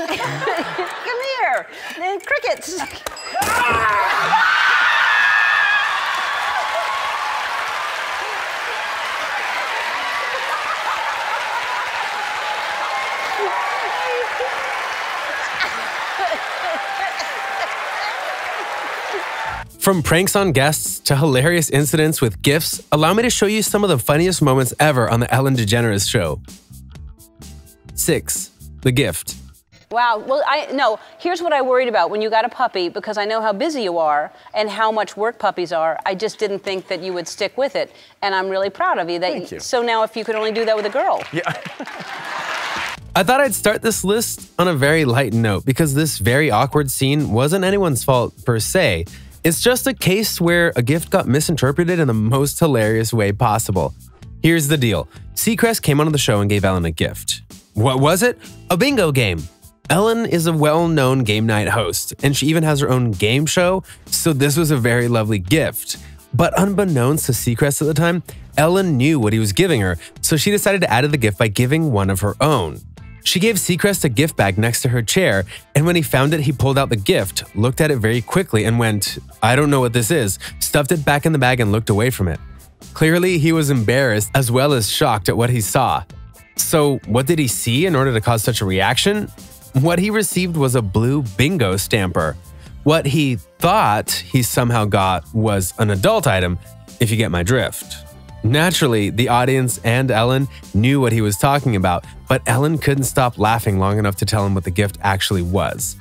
Come here. And crickets. From pranks on guests to hilarious incidents with gifts, allow me to show you some of the funniest moments ever on the Ellen DeGeneres Show. 6. The gift. Wow. Well, no, here's what I worried about when you got a puppy, because I know how busy you are and how much work puppies are. I just didn't think that you would stick with it. And I'm really proud of you. Thank you. So now if you could only do that with a girl. Yeah. I thought I'd start this list on a very light note because this very awkward scene wasn't anyone's fault per se. It's just a case where a gift got misinterpreted in the most hilarious way possible. Here's the deal. Seacrest came onto the show and gave Ellen a gift. What was it? A bingo game. Ellen is a well-known game night host, and she even has her own game show, so this was a very lovely gift. But unbeknownst to Seacrest at the time, Ellen knew what he was giving her, so she decided to add to the gift by giving one of her own. She gave Seacrest a gift bag next to her chair, and when he found it, he pulled out the gift, looked at it very quickly, and went, "I don't know what this is," stuffed it back in the bag and looked away from it. Clearly, he was embarrassed as well as shocked at what he saw. So, what did he see in order to cause such a reaction? What he received was a blue bingo stamper. What he thought he somehow got was an adult item, if you get my drift. Naturally, the audience and Ellen knew what he was talking about, but Ellen couldn't stop laughing long enough to tell him what the gift actually was.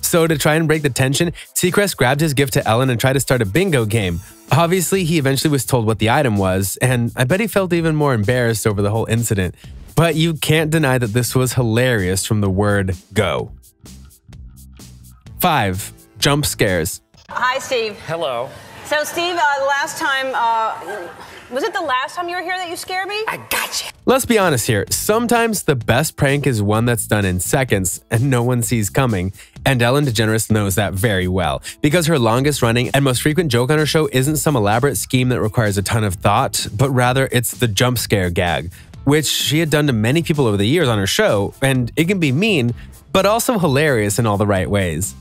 So to try and break the tension, Seacrest grabbed his gift to Ellen and tried to start a bingo game. Obviously, he eventually was told what the item was, and I bet he felt even more embarrassed over the whole incident. But you can't deny that this was hilarious from the word go. 5. Jump scares. Hi, Steve. Hello. So, Steve, last time, was it the last time you were here that you scared me? I got you. Let's be honest here. Sometimes the best prank is one that's done in seconds and no one sees coming. And Ellen DeGeneres knows that very well, because her longest running and most frequent joke on her show isn't some elaborate scheme that requires a ton of thought, but rather it's the jump scare gag, which she had done to many people over the years on her show, and it can be mean, but also hilarious in all the right ways.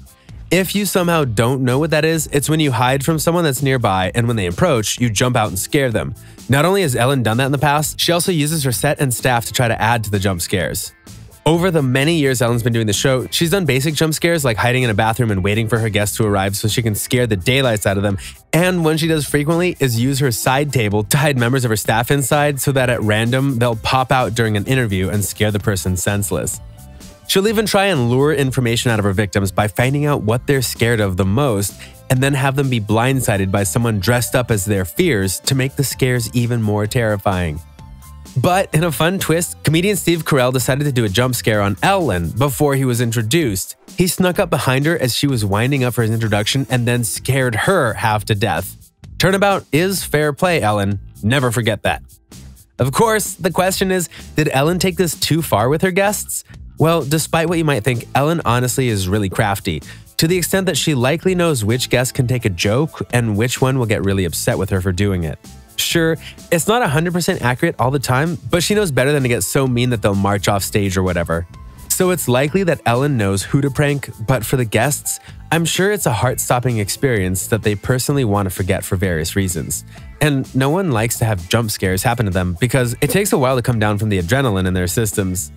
If you somehow don't know what that is, it's when you hide from someone that's nearby, and when they approach, you jump out and scare them. Not only has Ellen done that in the past, she also uses her set and staff to try to add to the jump scares. Over the many years Ellen's been doing the show, she's done basic jump scares like hiding in a bathroom and waiting for her guests to arrive so she can scare the daylights out of them. And one she does frequently is use her side table to hide members of her staff inside so that at random they'll pop out during an interview and scare the person senseless. She'll even try and lure information out of her victims by finding out what they're scared of the most and then have them be blindsided by someone dressed up as their fears to make the scares even more terrifying. But in a fun twist, comedian Steve Carell decided to do a jump scare on Ellen before he was introduced. He snuck up behind her as she was winding up for his introduction and then scared her half to death. Turnabout is fair play, Ellen. Never forget that. Of course, the question is, did Ellen take this too far with her guests? Well, despite what you might think, Ellen honestly is really crafty, to the extent that she likely knows which guest can take a joke and which one will get really upset with her for doing it. Sure, it's not 100% accurate all the time, but she knows better than to get so mean that they'll march off stage or whatever. So it's likely that Ellen knows who to prank, but for the guests, I'm sure it's a heart-stopping experience that they personally want to forget for various reasons. And no one likes to have jump scares happen to them because it takes a while to come down from the adrenaline in their systems.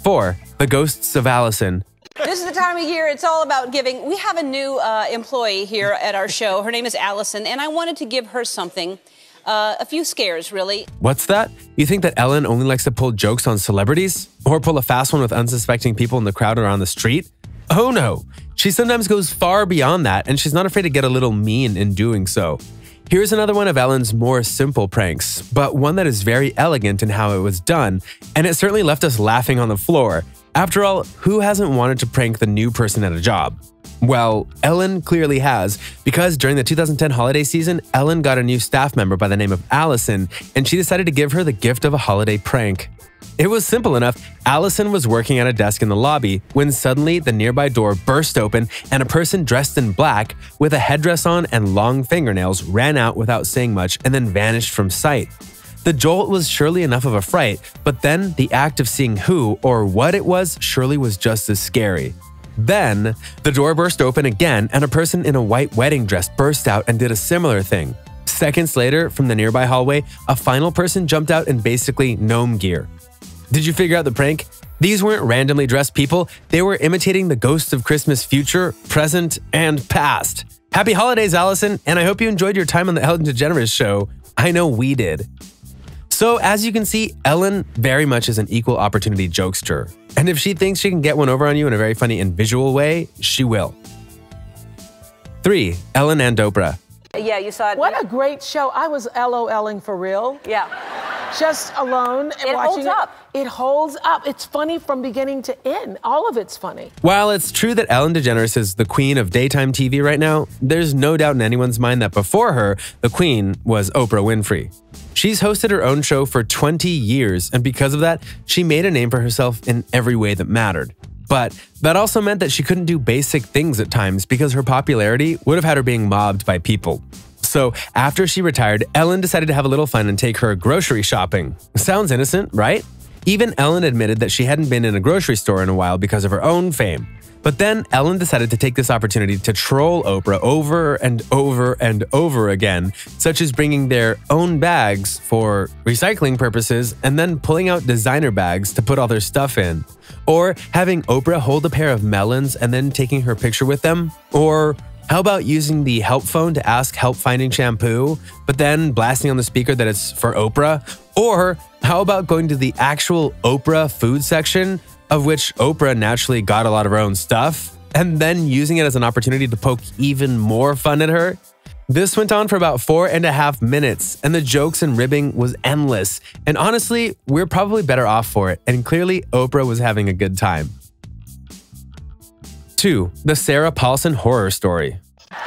4. The Ghosts of Allison. This is the time of year it's all about giving. We have a new employee here at our show. Her name is Allison, and I wanted to give her something. A few scares, really. What's that? You think that Ellen only likes to pull jokes on celebrities? Or pull a fast one with unsuspecting people in the crowd or on the street? Oh no! She sometimes goes far beyond that, and she's not afraid to get a little mean in doing so. Here's another one of Ellen's more simple pranks, but one that is very elegant in how it was done, and it certainly left us laughing on the floor. After all, who hasn't wanted to prank the new person at a job? Well, Ellen clearly has, because during the 2010 holiday season, Ellen got a new staff member by the name of Allison, and she decided to give her the gift of a holiday prank. It was simple enough. Allison was working at a desk in the lobby when suddenly the nearby door burst open and a person dressed in black with a headdress on and long fingernails ran out without saying much and then vanished from sight. The jolt was surely enough of a fright, but then the act of seeing who or what it was surely was just as scary. Then, the door burst open again and a person in a white wedding dress burst out and did a similar thing. Seconds later, from the nearby hallway, a final person jumped out in basically gnome gear. Did you figure out the prank? These weren't randomly dressed people, they were imitating the ghosts of Christmas future, present, and past. Happy holidays, Allison, and I hope you enjoyed your time on the Ellen DeGeneres Show. I know we did. So as you can see, Ellen very much is an equal opportunity jokester. And if she thinks she can get one over on you in a very funny and visual way, she will. 3. Ellen and Oprah. Yeah, you saw it. What a great show. I was LOLing for real. Yeah. Just alone and It watching holds up. It holds up. It's funny from beginning to end. All of it's funny. While it's true that Ellen DeGeneres is the queen of daytime TV right now, there's no doubt in anyone's mind that before her, the queen was Oprah Winfrey. She's hosted her own show for 20 years, and because of that, she made a name for herself in every way that mattered. But that also meant that she couldn't do basic things at times because her popularity would have had her being mobbed by people. So after she retired, Ellen decided to have a little fun and take her grocery shopping. Sounds innocent, right? Even Ellen admitted that she hadn't been in a grocery store in a while because of her own fame. But then Ellen decided to take this opportunity to troll Oprah over and over and over again, such as bringing their own bags for recycling purposes and then pulling out designer bags to put all their stuff in. Or having Oprah hold a pair of melons and then taking her picture with them. Or how about using the help phone to ask help finding shampoo, but then blasting on the speaker that it's for Oprah? Or how about going to the actual Oprah food section, of which Oprah naturally got a lot of her own stuff, and then using it as an opportunity to poke even more fun at her? This went on for about 4.5 minutes, and the jokes and ribbing was endless. And honestly, we're probably better off for it, and clearly Oprah was having a good time. 2. The Sarah Paulson horror story. Nothing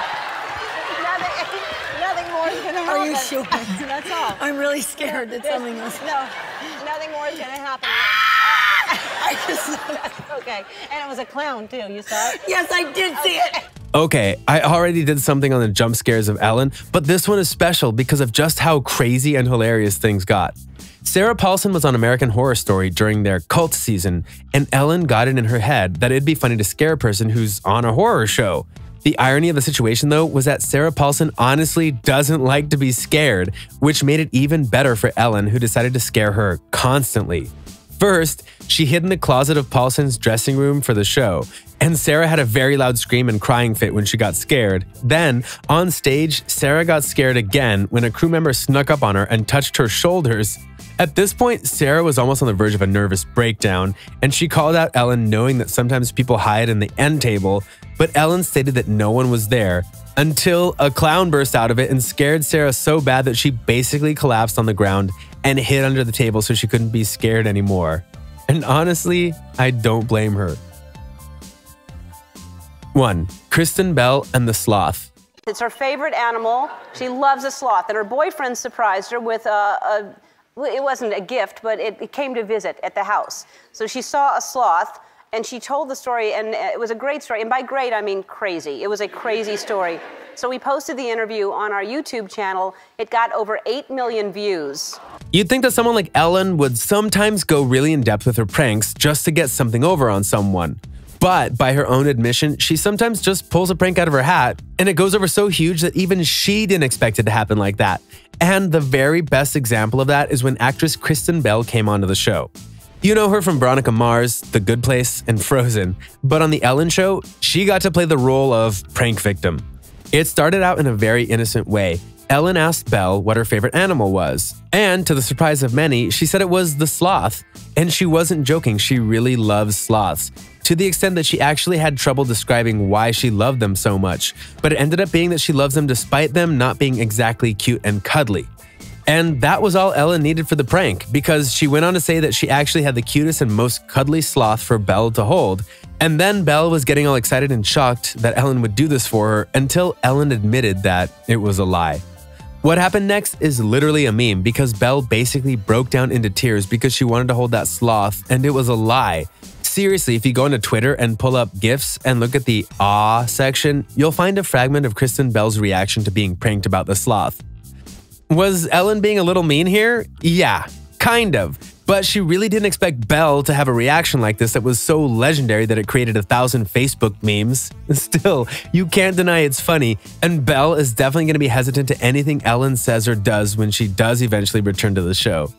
more is going to happen. Are you sure? That's all. I'm really scared that something else. No, nothing more is going to happen. I just. Okay, and it was a clown too. You saw it? Yes, I did see it. Okay, I already did something on the jump scares of Ellen, but this one is special because of just how crazy and hilarious things got. Sarah Paulson was on American Horror Story during their cult season, and Ellen got it in her head that it'd be funny to scare a person who's on a horror show. The irony of the situation, though, was that Sarah Paulson honestly doesn't like to be scared, which made it even better for Ellen, who decided to scare her constantly. First, she hid in the closet of Paulson's dressing room for the show, and Sarah had a very loud scream and crying fit when she got scared. Then, on stage, Sarah got scared again when a crew member snuck up on her and touched her shoulders. At this point, Sarah was almost on the verge of a nervous breakdown, and she called out Ellen knowing that sometimes people hide in the end table, but Ellen stated that no one was there until a clown burst out of it and scared Sarah so bad that she basically collapsed on the ground and hid under the table so she couldn't be scared anymore. And honestly, I don't blame her. 1. Kristen Bell and the sloth. It's her favorite animal. She loves a sloth, and her boyfriend surprised her with it wasn't a gift, but it came to visit at the house. So she saw a sloth, and she told the story, and it was a great story. And by great, I mean crazy. It was a crazy story. So we posted the interview on our YouTube channel. It got over 8 million views. You'd think that someone like Ellen would sometimes go really in depth with her pranks just to get something over on someone. But by her own admission, she sometimes just pulls a prank out of her hat, and it goes over so huge that even she didn't expect it to happen like that. And the very best example of that is when actress Kristen Bell came onto the show. You know her from Veronica Mars, The Good Place, and Frozen, but on The Ellen Show, she got to play the role of prank victim. It started out in a very innocent way. Ellen asked Belle what her favorite animal was, and to the surprise of many, she said it was the sloth. And she wasn't joking, she really loves sloths, to the extent that she actually had trouble describing why she loved them so much, but it ended up being that she loves them despite them not being exactly cute and cuddly. And that was all Ellen needed for the prank, because she went on to say that she actually had the cutest and most cuddly sloth for Belle to hold. And then Belle was getting all excited and shocked that Ellen would do this for her until Ellen admitted that it was a lie. What happened next is literally a meme, because Belle basically broke down into tears because she wanted to hold that sloth, and it was a lie. Seriously, if you go into Twitter and pull up GIFs and look at the "ah" section, you'll find a fragment of Kristen Bell's reaction to being pranked about the sloth. Was Ellen being a little mean here? Yeah, kind of. But she really didn't expect Bell to have a reaction like this that was so legendary that it created 1,000 Facebook memes. Still, you can't deny it's funny, and Bell is definitely going to be hesitant to anything Ellen says or does when she does eventually return to the show.